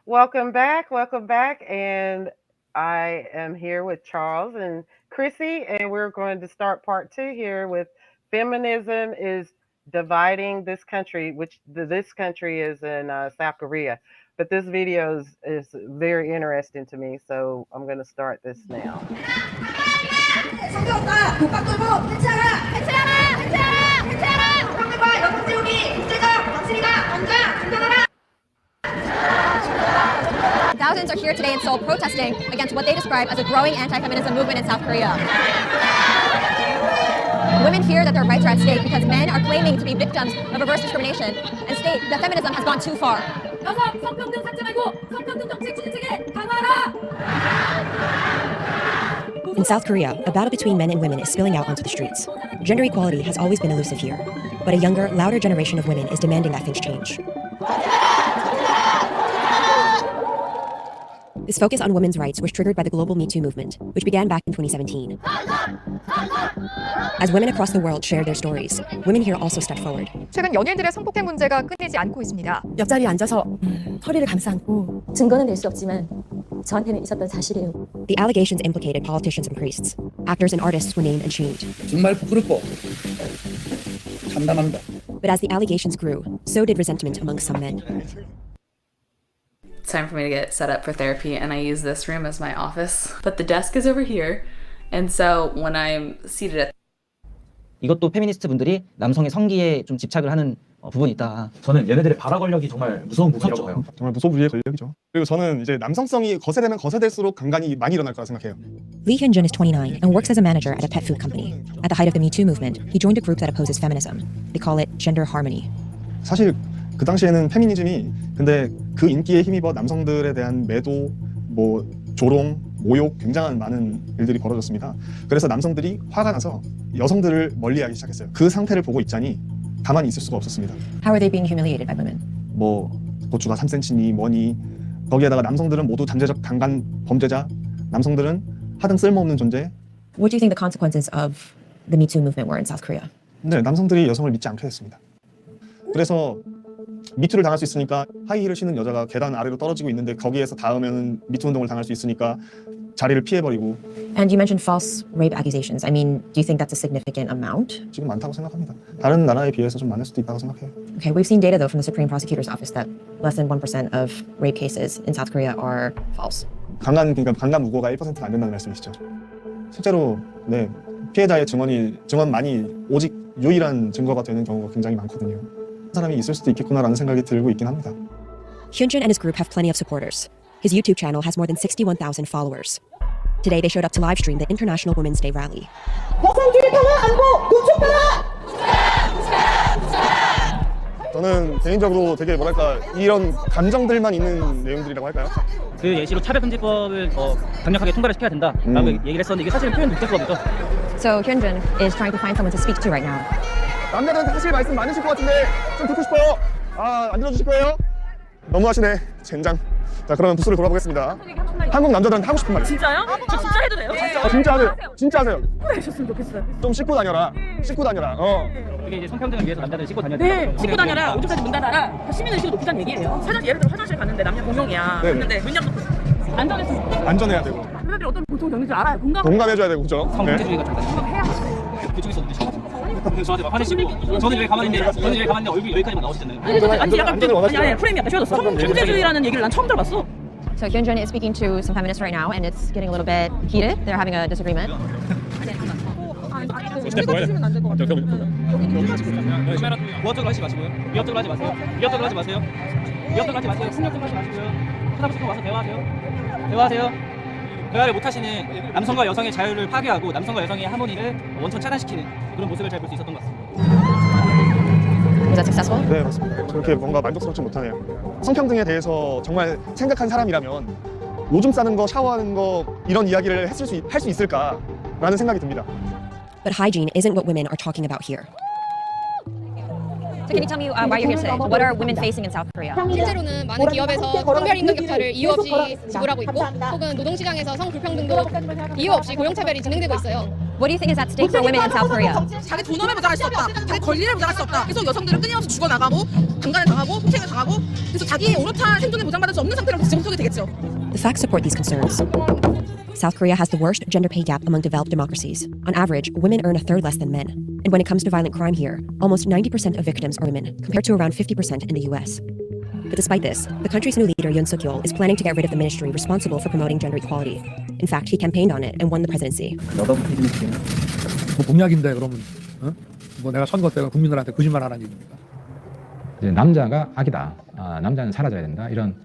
welcome back, and I am here with Charles and Chrissy, and we're going to start part two here with feminism is dividing this country, which this country is in South Korea. But this video is very interesting to me, so I'm going to start this now. Thousands are here today in Seoul protesting against what they describe as a growing anti-feminism movement in South Korea. Women fear that their rights are at stake because men are claiming to be victims of reverse discrimination and state that feminism has gone too far. In South Korea, a battle between men and women is spilling out onto the streets. Gender equality has always been elusive here, but a younger, louder generation of women is demanding that things change. This focus on women's rights was triggered by the global Me Too movement, which began back in 2017. As women across the world shared their stories, women here also stepped forward. 최근 연예인들의 성폭행 문제가 끊이지 않고 있습니다. 옆자리에 앉아서 허리를 감싸 안고 증거는 될 수 없지만 저한테는 있었던 사실이에요. The allegations implicated politicians and priests. Actors and artists were named and shamed. 정말 부끄럽고 참담합니다. But as the allegations grew, so did resentment among some men. It's time for me to get set up for therapy, and I use this room as my office. But the desk is over here, and so when I'm seated at 이것도 페미니스트 분들이 남성의 성기에 좀 집착을 하는 부분이 있다. 저는 얘네들의 발화 권력이 정말 무서운 부분이라고 봐요. 정말 무소부지의 권력이죠. 그리고 저는 이제 남성성이 거세되면 거세될수록 강간이 많이 일어날 거라 생각해요. Lee Hyun-jun is 29 and works as a manager at a pet food company. At the height of the Me Too movement, he joined a group that opposes feminism. They call it gender harmony. 사실 그 당시에는 페미니즘이 근데 그 인기에 힘입어 남성들에 대한 매도, 뭐 조롱, 모욕 굉장한 많은 일들이 벌어졌습니다. 그래서 남성들이 화가 나서 여성들을 멀리하기 시작했어요. 그 상태를 보고 있자니 가만히 있을 수가 없었습니다. How are they being humiliated by women? 뭐 고추가 3cm니 뭐니 거기에다가 남성들은 모두 잠재적 강간 범죄자, 남성들은 하등 쓸모없는 존재. What do you think the consequences of the Me Too movement were in South Korea? 네, 남성들이 여성을 믿지 않게 됐습니다. 그래서 미투를 당할 수 있으니까 하이힐을 신은 여자가 계단 아래로 떨어지고 있는데 거기에서 닿으면 미투 운동을 당할 수 있으니까 자리를 피해버리고. And you mentioned false rape accusations. I mean, do you think that's a significant amount? 지금 많다고 생각합니다. 다른 나라에 비해서 좀 많을 수도 있다고 생각해요. Okay, we've seen data though from the Supreme Prosecutor's Office that less than 1% of rape cases in South Korea are false. 그러니까 강간 무고가 1%가 안 된다는 말씀이시죠. 실제로 네, 피해자의 증언만이 오직 유일한 증거가 되는 경우가 굉장히 많거든요. 사람이 있을 수도 있겠구나라는 생각이 들고 있긴 합니다. Hyun-jun and his group have plenty of supporters. His YouTube channel has more than 61,000 followers. Today they showed up to live stream the International Women's Day rally. 저는 개인적으로 되게 뭐랄까 이런 감정들만 있는 내용들이라고 할까요? 그 예시로 차별금지법을 강력하게 통과를 시켜야 된다라고 얘기를 했었는데 이게 사실은 표현 독재법이죠. So Hyun-jun is trying to find someone to speak to right now. 남자들한테 하실 말씀 많으실 것 같은데 좀 듣고 싶어요. 안 들어주실 거예요? 너무하시네. 젠장. 자, 그러면 부스를 돌아보겠습니다. 한국 남자들한테 하고 싶은 말. 진짜요? 저 진짜 해도 돼요? 진짜 하세요. 진짜 하세요. 해주셨으면 좋겠어요. 좀 씻고 다녀라. 씻고 다녀라. 이게 이제 성평등을 위해서 남자들 씻고 다녀야 된다. 네, 씻고 다녀라. 오줌 싸지 문 닫아라. 시민의식도 높이자는 얘기예요. 예를 들어 화장실 갔는데 남녀 공용이야. 했는데 문 열고 안전했으면 좋겠어요. 안전해야 되고. 남자들이 어떤 고통 겪는지 알아요. 공감해줘야 되고, 그죠? 성범죄주의가 공감해야 그쪽에서 저한테 막 화내시고 저는 왜 가만히 있는데 얼굴이 여기까지만 나오시잖아요. 아니 약간 프레임이 약간 쉬워졌어. 성범죄주의라는 얘기를 난 처음 들어봤어. So Hyun-jun is speaking to some feminists right now and it's getting a little bit heated. They're having a disagreement. 무협적으로 하지 마시고요. 위협적으로 하지 마세요. 위협적으로 하지 마세요. 위협적으로 하지 마세요. 폭력적으로 하지 마시고요. 찾아보시고 와서 대화하세요. 대화를 못하시는 남성과 여성의 자유를 파괴하고 남성과 여성의 하모니를 원천 차단시키는 그런 모습을 잘 볼 수 있었던 것 같습니다. Was that successful? 네, 맞습니다. 그렇게 뭔가 만족스럽지 못하네요. 성평등에 대해서 정말 생각한 사람이라면 오줌 싸는 거, 샤워하는 거 이런 이야기를 할 수 있을까라는 생각이 듭니다. But hygiene isn't what women are talking about here. So can you tell me why you're here today? What are women facing in South Korea? 실제로는 많은 기업에서 성별 임금 격차를 이유 없이 지불하고 있고 혹은 노동시장에서 성불평등도 이유 없이 고용차별이 진행되고 있어요. What do you think is at stake for women in South Korea? 자기 존엄에 보장할 수 없다. 자기 권리를 보장할 수 없다. 계속 여성들은 끊임없이 죽어나가고 강간을 당하고 폭행을 당하고 그래서 자기의 오롯한 생존을 보장받을 수 없는 상태로 지금 속에 되겠죠. The facts support these concerns. South Korea has the worst gender pay gap among developed democracies. On average, women earn a third less than men. And when it comes to violent crime here, almost 90% of victims are women, compared to around 50% in the US. But despite this, the country's new leader, Yoon Suk-yeol, is planning to get rid of the ministry responsible for promoting gender equality. In fact, he campaigned on it and won the presidency. 뭐 공약인데 그러면 뭐 내가 선거 때 국민들한테 거짓말하라는 얘기입니까? 이제 남자가 악이다. 남자는 사라져야 된다. 이런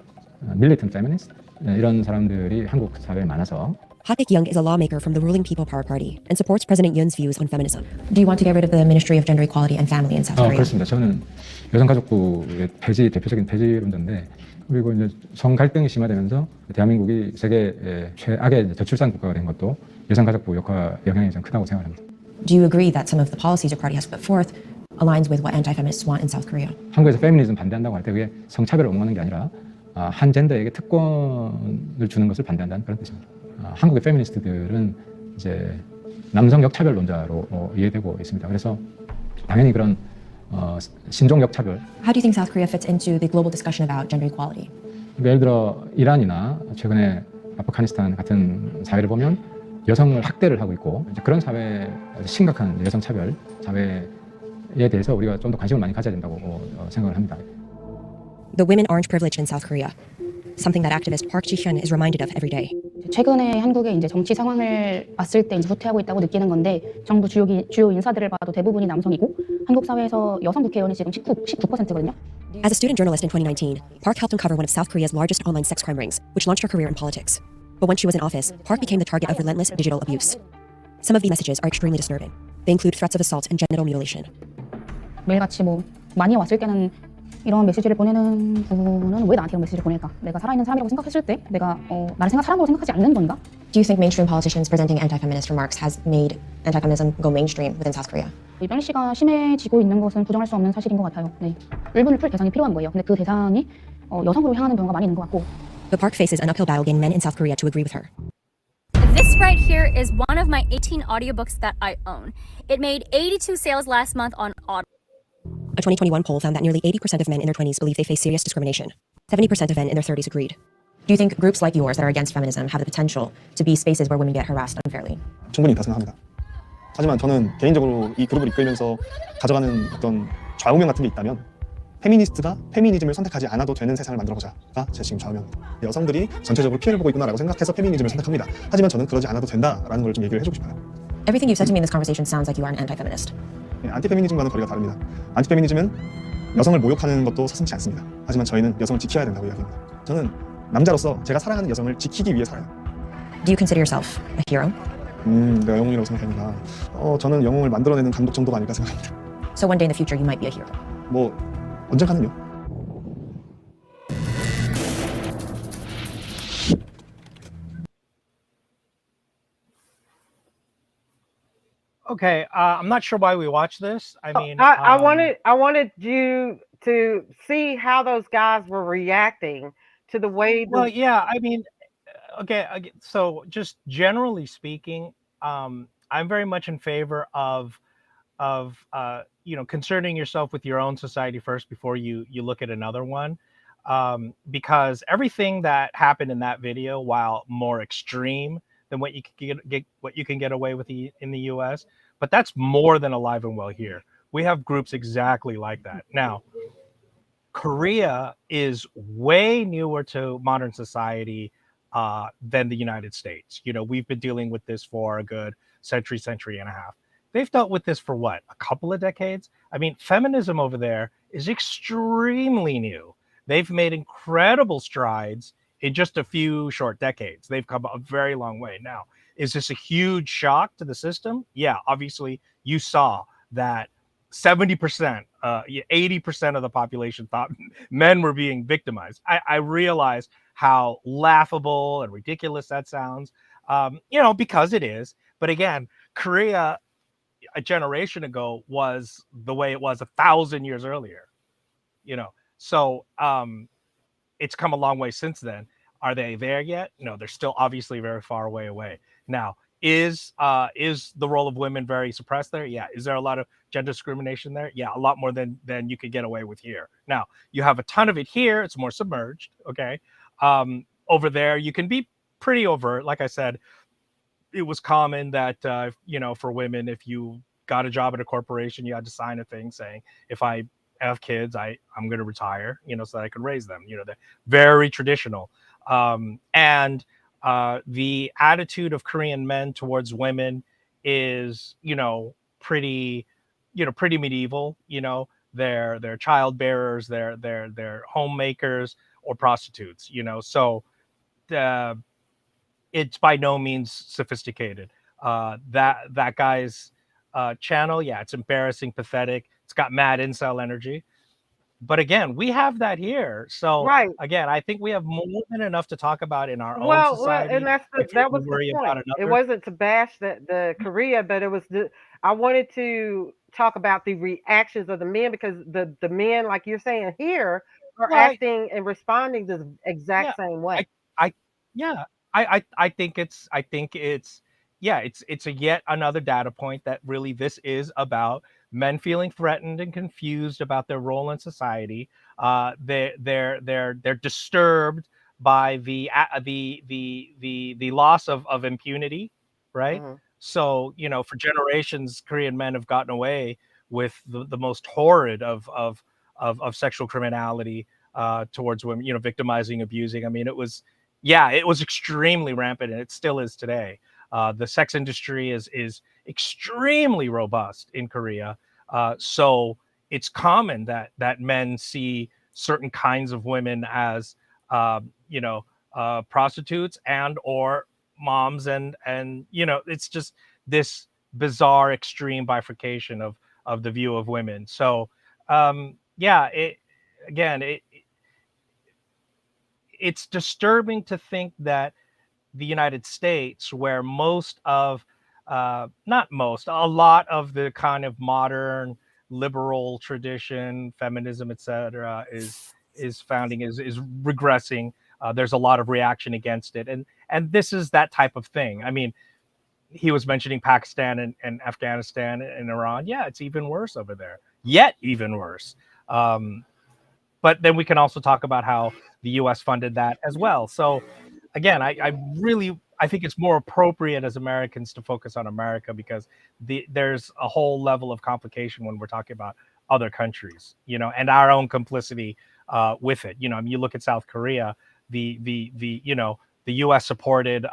militant feminist 이런 사람들이 한국 사회에 많아서. Ha Taek-young is a lawmaker from the ruling People Power Party and supports President Yoon's views on feminism. Do you want to get rid of the Ministry of Gender Equality and Family in South Korea? 그렇습니다. 저는 여성가족부의 폐지, 대표적인 폐지론자인데 그리고 이제 성 갈등이 심화되면서 대한민국이 세계 최악의 저출산 국가가 된 것도 여성가족부 영향이 좀 크다고 생각합니다. Do you agree that some of the policies your party has put forth aligns with what anti-feminists want in South Korea? 한국에서 페미니즘 반대한다고 할 때 그게 성차별을 옹호하는 게 아니라 한 젠더에게 특권을 주는 것을 반대한다는 그런 뜻입니다. 한국의 페미니스트들은 이제 남성 역차별론자로 이해되고 있습니다. 그래서 당연히 그런 신종 역차별. How do you think South Korea fits into the global discussion about gender equality? 예를 들어 이란이나 최근에 아프가니스탄 같은 사회를 보면 여성을 학대를 하고 있고 그런 사회 심각한 여성 차별 사회에 대해서 우리가 좀 더 관심을 많이 가져야 된다고 생각을 합니다. The women aren't privileged in South Korea, something that activist Park Ji-hyun is reminded of every day. 최근에 한국의 이제 정치 상황을 봤을 때 이제 후퇴하고 있다고 느끼는 건데 정부 주요 인사들을 봐도 대부분이 남성이고 한국 사회에서 여성 국회의원이 지금 19%거든요. As a student journalist in 2019, Park helped uncover one of South Korea's largest online sex crime rings, which launched her career in politics. But when she was in office, Park became the target of relentless digital abuse. Some of these messages are extremely disturbing. They include threats of assault and genital mutilation. 매일같이 뭐 많이 왔을 때는 이런 메시지를 보내는 부분은 왜 나한테 이런 메시지를 보낼까? 내가 살아있는 사람이라고 생각했을 때 내가 나를 사람으로 생각하지 않는 건가? Do you think mainstream politicians presenting anti-feminist remarks has made anti-feminism go mainstream within South Korea? 이 병시가 심해지고 있는 것은 부정할 수 없는 사실인 것 같아요. 네. 을분을 풀 대상이 필요한 거예요. 근데 그 대상이 여성으로 향하는 경우가 많이 있는 것 같고. But Park faces an uphill battle getting men in South Korea to agree with her. This right here is one of my 18 audiobooks that I own. It made 82 sales last month on Audible. A 2021 poll found that nearly 80% of men in their 20s believe they face serious discrimination. 70% of men in their 30s agreed. Do you think groups like yours that are against feminism have the potential to be spaces where women get harassed unfairly? 충분히 있다 생각합니다. 하지만 저는 개인적으로 이 그룹을 이끌면서 가져가는 어떤 좌우명 같은 게 있다면 페미니스트가 페미니즘을 선택하지 않아도 되는 세상을 만들어보자가 제 지금 좌우명입니다. 여성들이 전체적으로 피해를 보고 있구나라고 생각해서 페미니즘을 선택합니다. 하지만 저는 그러지 않아도 된다라는 걸 좀 얘기를 해주고 싶어요. Everything you've said to me in this conversation sounds like you are an anti-feminist. 안티페미니즘과는 거리가 다릅니다. 안티페미니즘은 여성을 모욕하는 것도 서슴지 않습니다. 하지만 저희는 여성을 지켜야 된다고 이야기합니다. 저는 남자로서 제가 사랑하는 여성을 지키기 위해 살아요. Do you consider yourself a hero? 내가 영웅이라고 생각합니다. 저는 영웅을 만들어내는 감독 정도가 아닐까 생각합니다. So one day in the future you might be a hero. 뭐 언젠가는요. Okay, I'm not sure why we watch this. I mean, I wanted you to see how those guys were reacting to the way. Well, yeah, I mean, okay. So just generally speaking, I'm very much in favor of concerning yourself with your own society first before you look at another one, because everything that happened in that video, while more extreme than what you can get away with in the U.S., but that's more than alive and well here. We have groups exactly like that. Now, Korea is way newer to modern society than the United States. We've been dealing with this for a good century and a half. They've dealt with this for what, a couple of decades? I mean, feminism over there is extremely new. They've made incredible strides in just a few short decades. They've come a very long way. Now, is this a huge shock to the system? Yeah, obviously you saw that 70%, 80% of the population thought men were being victimized. I realize how laughable and ridiculous that sounds, because it is. But again, Korea a generation ago was the way it was 1,000 years earlier, So it's come a long way since then. Are they there yet? No, they're still obviously very far away. Now, Is the role of women very suppressed there? Yeah. Is there a lot of gender discrimination there? Yeah, a lot more than you could get away with here. Now you have a ton of it here. It's more submerged. Okay. Over there, you can be pretty overt. Like I said, it was common that for women, if you got a job at a corporation, you had to sign a thing saying, if I have kids, I'm going to retire, so that I could raise them. They're very traditional. And the attitude of Korean men towards women is, pretty, pretty medieval. They're child bearers, they're homemakers or prostitutes. So uh, it's by no means sophisticated. That guy's channel, yeah, it's embarrassing, pathetic. It's got mad incel energy. But again, we have that here. So Right. again, I think we have more than enough to talk about in our own Well, and society. If you're that going was to the worry about point. It another, wasn't to bash the Korea, but it was I wanted to talk about the reactions of the men because the men, like you're saying here, are well, acting and responding the yeah, exact same way. I yeah, I think it's yeah, it's a yet another data point that really this is about men feeling threatened and confused about their role in society. They're disturbed by the loss of impunity, right? Mhm. So for generations, Korean men have gotten away with the most horrid of sexual criminality towards women, victimizing, abusing. I mean, it was extremely rampant, and it still is today. The sex industry is extremely robust in Korea, so it's common that men see certain kinds of women as prostitutes and or moms, and it's just this bizarre extreme bifurcation of the view of women. So yeah, again it it's disturbing to think that the United States, where most of, not most, a lot of the kind of modern liberal tradition, feminism, etc., is founding is regressing. There's a lot of reaction against it, and this is that type of thing. I mean, he was mentioning Pakistan and Afghanistan and Iran. Yeah, it's even worse over there. Yet even worse. But then we can also talk about how the U.S. funded that as well. So again, I think it's more appropriate as Americans to focus on America because there's a whole level of complication when we're talking about other countries, and our own complicity with it. I mean, you look at South Korea, the U.S. supported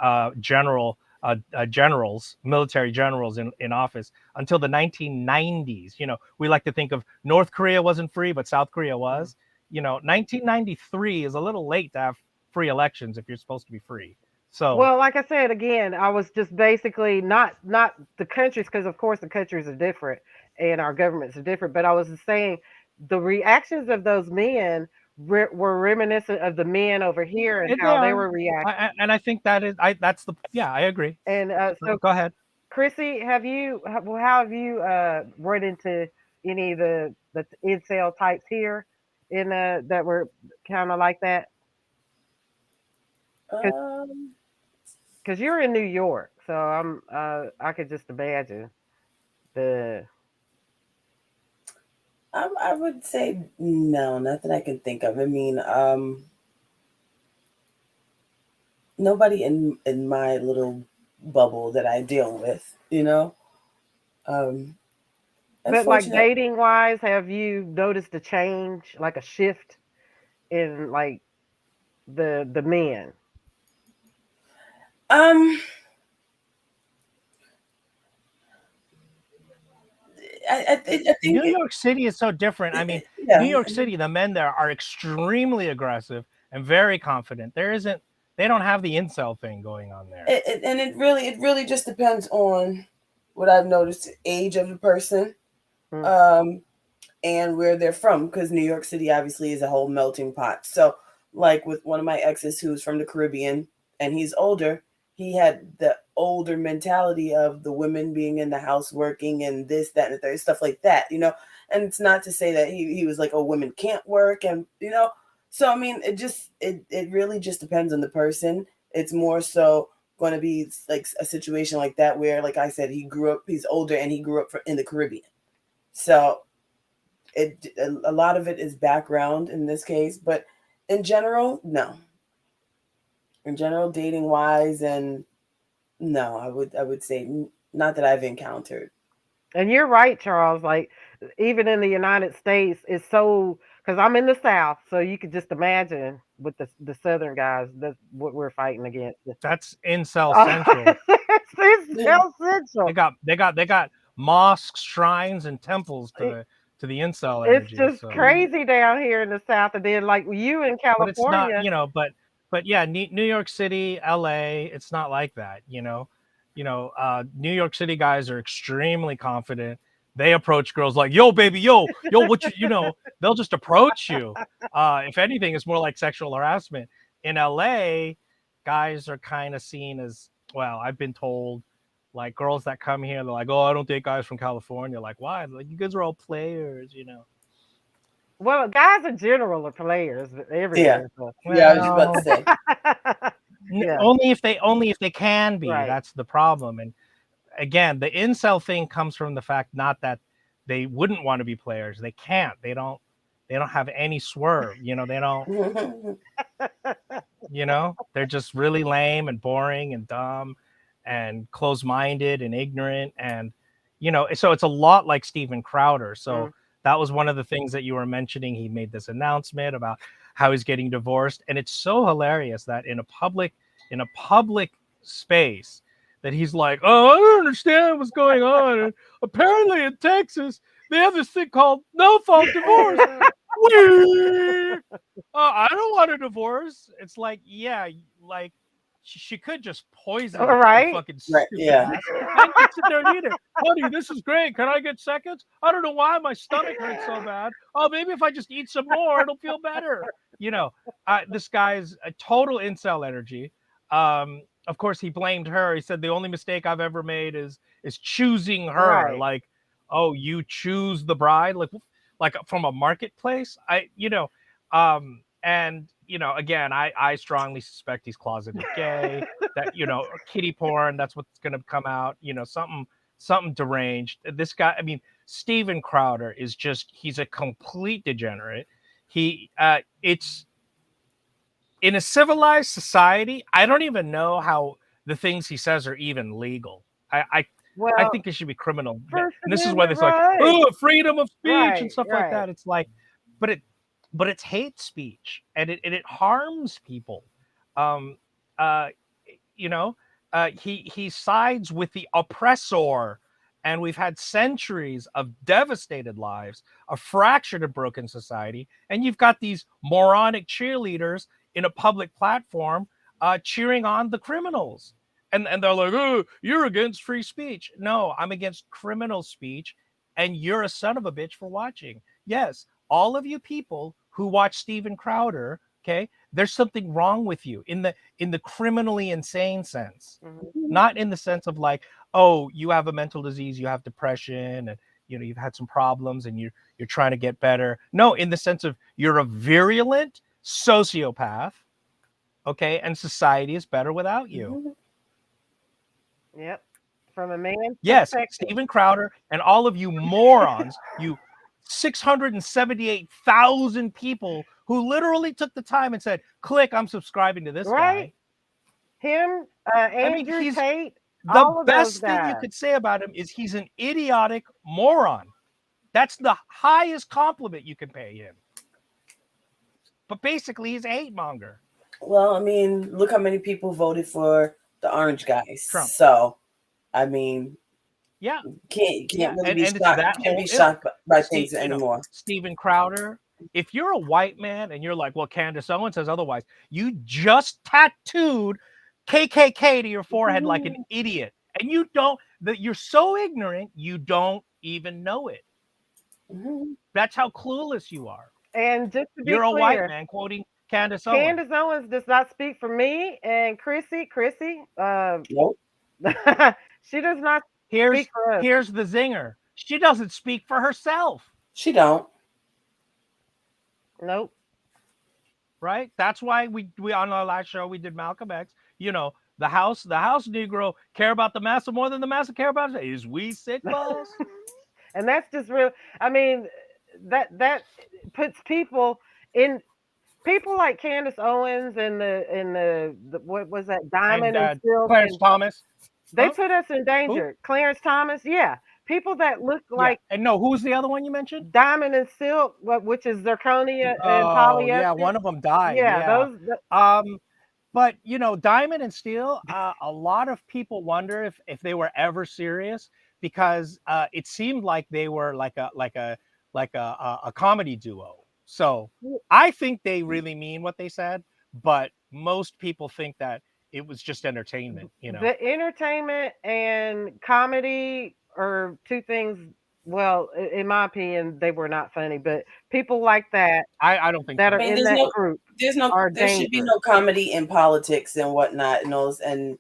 military generals in office until the 1990s. We like to think of North Korea wasn't free, but South Korea was. 1993 is a little late to have free elections if you're supposed to be free. So Well, like I said again, I was just basically not the countries because of course the countries are different and our governments are different. But I was just saying the reactions of those men were reminiscent of the men over here and they how they are, were reacting. and I think that's the yeah, I agree. And so, Go ahead. Chrissy, how have you run into any of the incel types here in that were kind of like that? Um, Because you're in New York, so I could just imagine the. I would say no, not that I can think of. I mean, nobody in my little bubble that I deal with, But like unfortunate. dating wise, have you noticed a change, like a shift in like the men? Um, I think New York City is so different. I mean, yeah. New York I mean, City, the men there are extremely aggressive and very confident. They don't have the incel thing going on there. and it really just depends on what I've noticed, age of the person, Hmm. um, and where they're from. Because New York City obviously is a whole melting pot. So, like with one of my exes who's from the Caribbean and he's older, he had the older mentality of the women being in the house working and this, that, and the third, stuff like that. And it's not to say that he was like, oh, women can't work, and so I mean, it really just depends on the person. It's more so going to be like a situation like that where, like I said, he's older and he grew up in the Caribbean. So a lot of it is background in this case, but in general, no. In general, dating wise, and no, I would say not that I've encountered. And you're right, Charles. Like, even in the United States, it's so, because I'm in the South, so you could just imagine with the Southern guys, that's what we're fighting against. That's incel central. It's incel central. They got mosques, shrines, and temples to the incel It's energy. just So, crazy down here in the South, and then like you in but it's not, California. but yeah, New York City, LA, it's not like that. New York City guys are extremely confident. They approach girls like, "Yo, baby, yo, what they'll just approach you. If anything, it's more like sexual harassment. In LA, guys are kind of seen as, well, I've been told, like, girls that come here, they're like, "Oh, I don't date guys from California." Like, why? Like, you guys are all players. Well, guys in general are players Yeah, everywhere. So. yeah, I was about to say. Yeah. Only if they can be. Right. That's the problem. And again, the incel thing comes from the fact not that they wouldn't want to be players. They can't. They don't have any swerve. They don't. They're just really lame and boring and dumb and closed-minded and ignorant, and so it's a lot like Steven Crowder. So that was one of the things that you were mentioning. He made this announcement about how he's getting divorced, and it's so hilarious that in a public space that he's like, "Oh, I don't understand what's going on. And apparently in Texas they have this thing called no-fault divorce." I don't want a divorce. It's like, yeah, like she could just poison All your right. fucking Right, stupid yeah. ass. I can sit there and eat it. Honey, this is great. Can I get seconds? I don't know why my stomach hurts so bad. Oh, maybe if I just eat some more, it'll feel better. This guy's a total incel energy. Of course, he blamed her. He said the only mistake I've ever made is choosing her. Right. Like, oh, you choose the bride, like from a marketplace. And again, I strongly suspect he's closeted gay. That kitty porn. That's what's going to come out. Something deranged. This guy. I mean, Steven Crowder is he's a complete degenerate. It's in a civilized society. I don't even know how the things he says are even legal. I Well, think it should be criminal. First And this is why Amendment it's like, rights. oh, freedom of speech and stuff like Right. that. It's like, but it's hate speech, and it harms people. Um, uh, he sides with the oppressor, and we've had centuries of devastated lives, a fractured and broken society, and you've got these moronic cheerleaders in a public platform cheering on the criminals. And they're like, "Oh, you're against free speech." No, I'm against criminal speech, and you're a son of a bitch for watching. Yes, all of you people who watch Steven Crowder, okay, there's something wrong with you in the criminally insane sense, not in the sense of like, oh, you have a mental disease, you have depression, and you've had some problems, and you're trying to get better. No, in the sense of you're a virulent sociopath, okay, and society is better without you. Yep. From a man's Yes, perspective. Steven Crowder and all of you morons, you 678,000 people who literally took the time and said, "Click, I'm subscribing to this Right. guy." Him, I mean, Andrew he's Tate, the all of those best thing you guys. could say about him is he's an idiotic moron. That's the highest compliment you can pay him. But basically, he's a hate monger. Well, I mean, look how many people voted for the orange guys. Trump. So, I mean, yeah, can't really be and it's shocked. that Can't whole be shocked by things Steve, anymore. Steven Crowder. If you're a white man and you're like, well, Candace Owens says otherwise, you just tattooed KKK to your forehead like an idiot, and you're so ignorant you don't even know it. That's how clueless you are. And just to be You're a white clear, man quoting Candace Owens. Candace Owens does not speak for me, and Chrissy, nope. She does not Here's speak for us. Here's the zinger. She doesn't speak for herself. She don't. Nope. Right? That's why we on our last show we did Malcolm X. The house Negro care about the master more than the master care about it. Is we sick, boss? And that's just real. I mean, that puts people in people like Candace Owens and the what was that And Diamond and Silk Clarence and Thomas. they Huh? put us in Who? danger. Clarence Thomas, yeah, people that look Yeah. like And no, who's the other one you mentioned? Diamond and Silk, which is zirconia and Oh, yeah, polyester. one of them died. Yeah, Yeah. those. But Diamond and Steel, a lot of people wonder if they were ever serious because it seemed like they were like a comedy duo. So I think they really mean what they said, but most people think that it was just entertainment. The entertainment and comedy are two things. Well, in my opinion, they were not funny, but people like that I don't think that so. are I mean, in that group are there should be dangerous. no comedy in politics and whatnot, and those and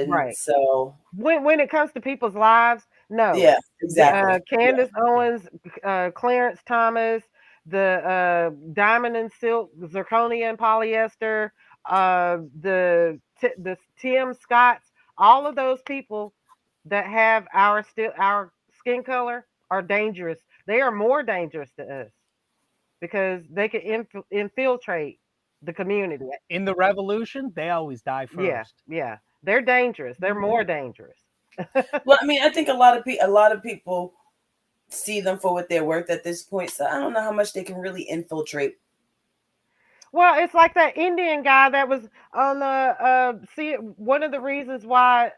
Right. so When it comes to people's lives, no. yeah, exactly. Candace Owens, Clarence Thomas, the Diamond and Silk, zirconia and polyester, the Tim Scotts, all of those people that have our skin color are dangerous. They are more dangerous to us because they can infiltrate the community. In the revolution, they always die Yeah, first. yeah. They're dangerous. They're more dangerous. Well, I mean, I think a lot of people see them for what they're worth at this point. So I don't know how much they can really infiltrate. Well, it's like that Indian guy that was on the see one of the reasons why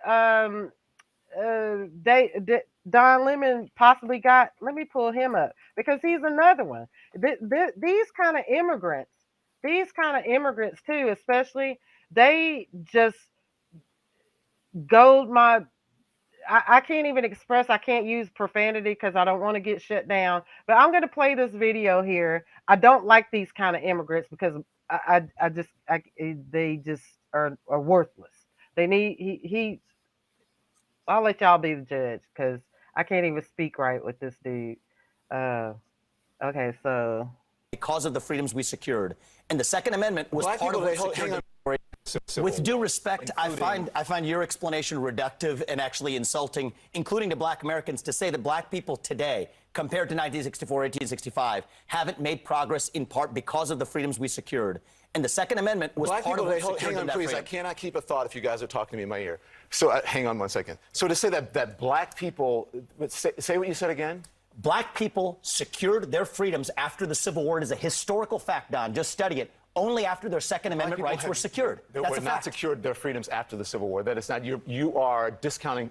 Don Lemon possibly got, let me pull him up because he's another one. These kind of immigrants too, especially they just gold my I can't even express. I can't use profanity because I don't want to get shut down. But I'm going to play this video here. I don't like these kind of immigrants because they just are worthless. They need he. I'll let y'all be the judge because I can't even speak right with this dude. Okay, so because of the freedoms we secured, and the Second Amendment was part of what secured them. With due respect, I find your explanation reductive and actually insulting, including to black Americans, to say that black people today, compared to 1964, 1865, haven't made progress in part because of the freedoms we secured. And the Second Amendment was black part people, of what secured hang on, them that please. freedom. I cannot keep a thought if you guys are talking to me in my ear. So hang on one second. So to say that black people, say what you said again. Black people secured their freedoms after the Civil War. It is a historical fact, Don. Just study it. Only after their Second Amendment rights were secured. They That's were a not fact. secured their freedoms after the Civil War. That is not, you are discounting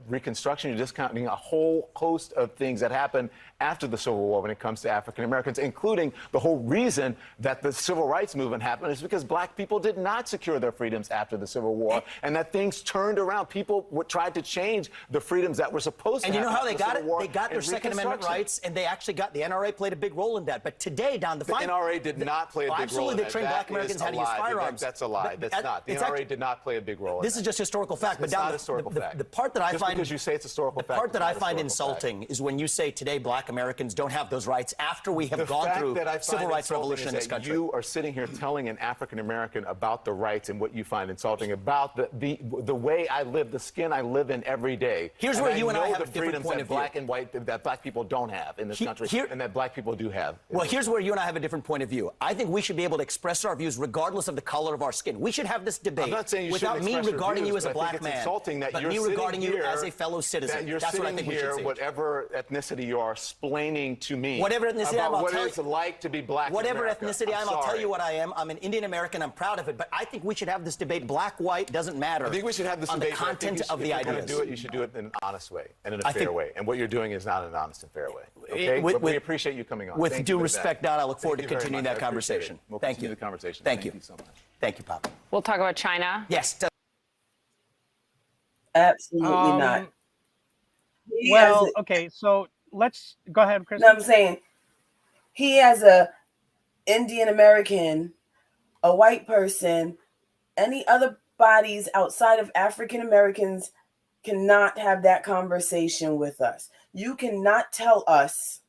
Reconstruction. You're discounting a whole host of things that happened after the Civil War when it comes to African Americans, including the whole reason that the Civil Rights Movement happened is because black people did not secure their freedoms after the Civil War, and that things turned around. People tried to change the freedoms that were supposed to happen. And you know how they got it? War They got their and Second Amendment rights, and they actually got, the NRA played a big role in that. But today, Don, the NRA did not play a big role in absolutely, they that. trained That black Americans is how to a use lie. firearms. That's a lie. That's not. The NRA did not play a big role in This that. is just historical fact. But It's Don, not historical fact. the part that I Just find because you say it's historical the fact, part that it's I not find historical insulting is when you say today black Americans don't have those rights after we have The gone fact through that I find civil rights insulting revolution in is this that country. You are sitting here telling an African American about the rights and what you find insulting about the way I live, the skin I live in every day. Here's where you and I know have a the different freedoms point that of view. black and white that black people don't have in this country, and that black people do have. Well, here's where you and I have a different point of view. I think we should be able to express our views regardless of the color of our skin. We should have this debate I'm not saying you without shouldn't me express your regarding you views, as a but I think black it's man, insulting that but you're me sitting regarding you here, as a fellow citizen. that you're That's what I sitting think we should here, say. whatever ethnicity you are, explaining to me Whatever ethnicity I am, about I'll what tell it's you. like to be black in Whatever America. ethnicity I am, I'm I'll tell sorry. you what I am. I'm an Indian American. I'm proud of it. But I think we should have this debate. Black, white, doesn't matter. I think we should have this on debate. the content of the If you're ideas. going to do it, you should do it in an honest way and in a I fair think- way. And what you're doing is not an honest and fair way. Okay? With- But we with- appreciate you coming on. With Thank due you for respect, that. Don, I look forward Thank to you very continuing much. that I appreciate conversation. it. We'll Thank continue you. the conversation. Thank you. so much. Thank you, Pop. We'll talk about China. Yes. Absolutely not. Well, okay, so let's go ahead, Chris. No, I'm saying he as a Indian American, a white person, any other bodies outside of African Americans cannot have that conversation with us. You cannot tell us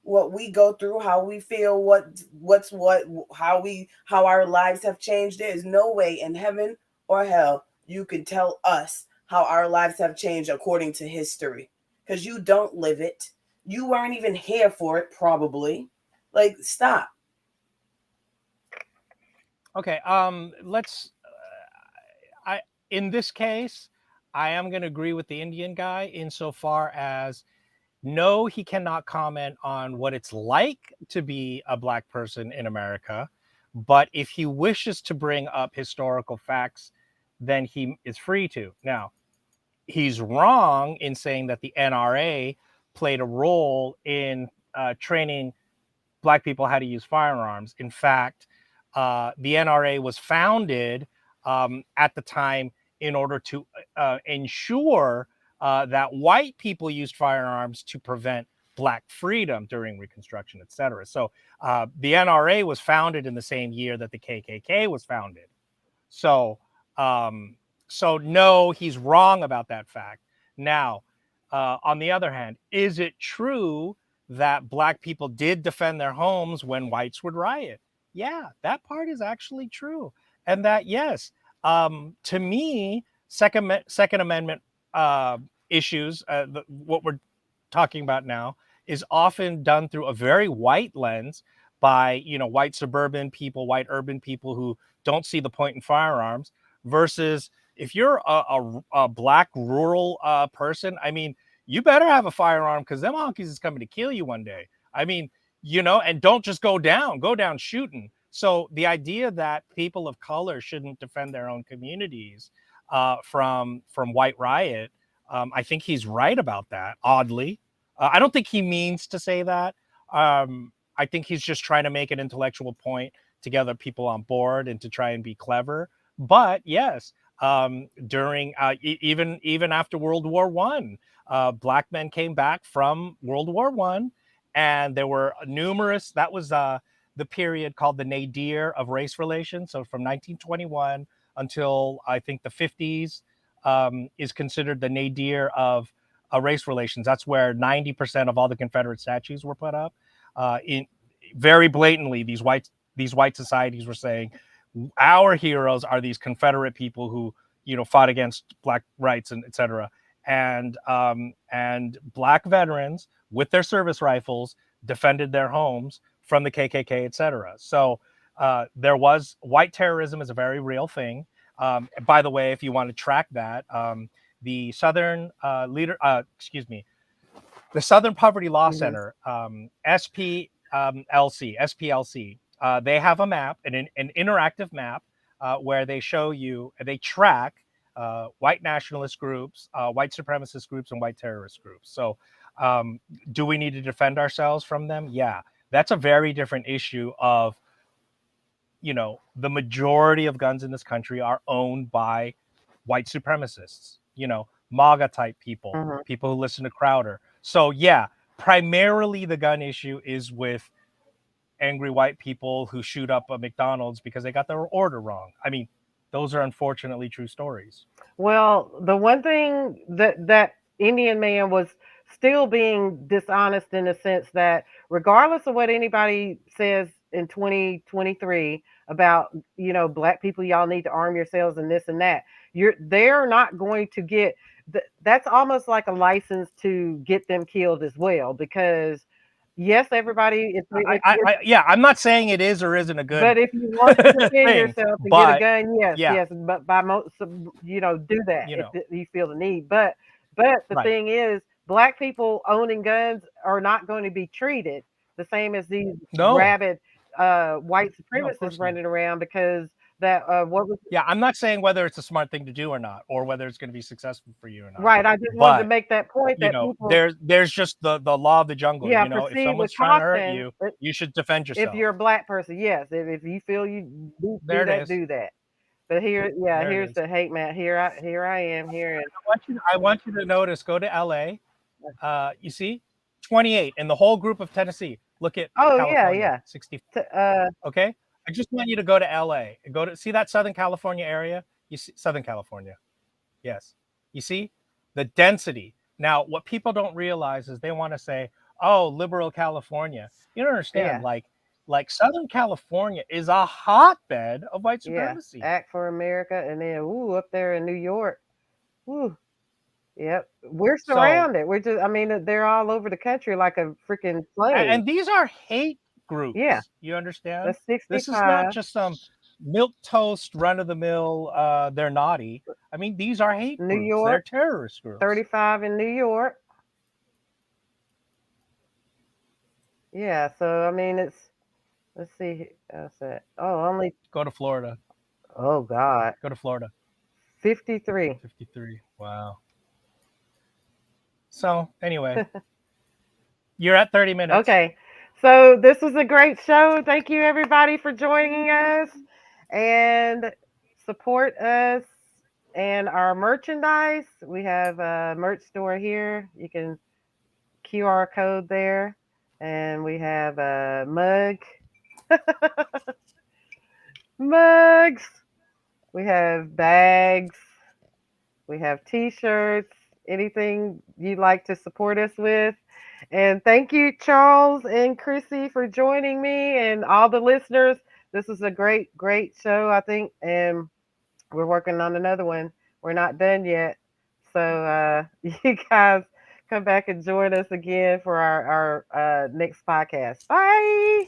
what we go through, how we feel, what's what, how our lives have changed. There is no way in heaven or hell, you can tell us how our lives have changed according to history. Because you don't live it. You weren't even here for it, probably. Like, stop. Okay, let's. I in this case, I am going to agree with the Indian guy insofar as no, he cannot comment on what it's like to be a black person in America. But if he wishes to bring up historical facts, then he is free to. Now, he's wrong in saying that the NRA played a role in training black people how to use firearms. In fact, the NRA was founded at the time in order to ensure that white people used firearms to prevent black freedom during Reconstruction, et cetera. So the NRA was founded in the same year that the KKK was founded. So, so no, he's wrong about that fact. Now, on the other hand, is it true that black people did defend their homes when whites would riot? Yeah, that part is actually true. And that, yes, to me, Second Amendment issues, what we're talking about now, is often done through a very white lens by, you know, white suburban people, white urban people who don't see the point in firearms, versus if you're a black rural person, I mean, you better have a firearm because them honkies is coming to kill you one day. I mean, you know, and don't just go down shooting. So the idea that people of color shouldn't defend their own communities from white riot, I think he's right about that. Oddly, I don't think he means to say that. I think he's just trying to make an intellectual point to gather people on board and to try and be clever. But yes, during even after World War One, black men came back from World War One, and there were numerous. That was the period called the nadir of race relations. So from 1921 until I think the 50s is considered the nadir of race relations. That's where 90% of all the Confederate statues were put up. In very blatantly, these white societies were saying our heroes are these Confederate people who, you know, fought against black rights and et cetera. And black veterans with their service rifles defended their homes from the KKK, et cetera. So there was white terrorism is a very real thing. By the way, if you want to track that, the Southern the Southern Poverty Law Center, SPLC, they have a map, an interactive map where they show you, they track white nationalist groups, white supremacist groups, and white terrorist groups. So do we need to defend ourselves from them? Yeah, that's a very different issue of, you know, the majority of guns in this country are owned by white supremacists, you know, MAGA type people, people who listen to Crowder. So yeah, primarily the gun issue is with angry white people who shoot up a McDonald's because they got their order wrong. I mean, those are unfortunately true stories. Well, the one thing that Indian man was still being dishonest in the sense that regardless of what anybody says in 2023 about, you know, black people, y'all need to arm yourselves and this and that, they're not going to get that's almost like a license to get them killed as well, because yes, everybody, Yeah, I'm not saying it is or isn't a good but if you want to defend thing, yourself and get a but gun, yes, yeah, yes, but by most, you know, do that you if know, you feel the need. But the right. thing is, black people owning guns are not going to be treated the same as these No, rabid white no, of supremacists course not. running around because that what was Yeah, I'm not saying whether it's a smart thing to do or not, or whether it's going to be successful for you or not. right. I just wanted to But make that point you that know, people, there's just the law of the jungle. yeah, You know, if proceed with someone's trying to hurt caution. you, you should defend If yourself. you're a black person, yes. If you feel you There it is. do that. But here, yeah, There it here's is. the hate, man. Here I am here, and I want you to notice. Go to LA. You see, 28 in the whole group of Tennessee. Look at oh yeah, California, yeah. 60. T- Okay, I just want you to go to LA. Go to see that Southern California area. You see Southern California. Yes. You see the density. Now, what people don't realize is they want to say, "Oh, liberal California." You don't understand. Yeah. Like like Southern California is a hotbed of white Yeah, supremacy. Act for America, and then up there in New York, ooh, yep, we're So, surrounded. We're just, I mean, they're all over the country like a freaking plague. and these are hate Yeah, groups. You understand? that's This is not 65. just some milk toast run of the mill. They're naughty. I mean, these are hate New groups. They're York, terrorist groups. 35 in New York. Yeah, so I mean, let's see, what's that? Oh, only, Go to Florida. oh God, Go to Florida. 53. 53. Wow. So anyway, you're at 30 minutes. Okay, so this was a great show. Thank you everybody for joining us, and support us and our merchandise. We have a merch store here. You can QR code there, and we have a mug, mugs. We have bags. We have T-shirts. Anything you'd like to support us with. And thank you, Charles and Chrissy, for joining me and all the listeners. This is a great, great show, I think, and we're working on another one. We're not done yet. So you guys come back and join us again for our next podcast. Bye.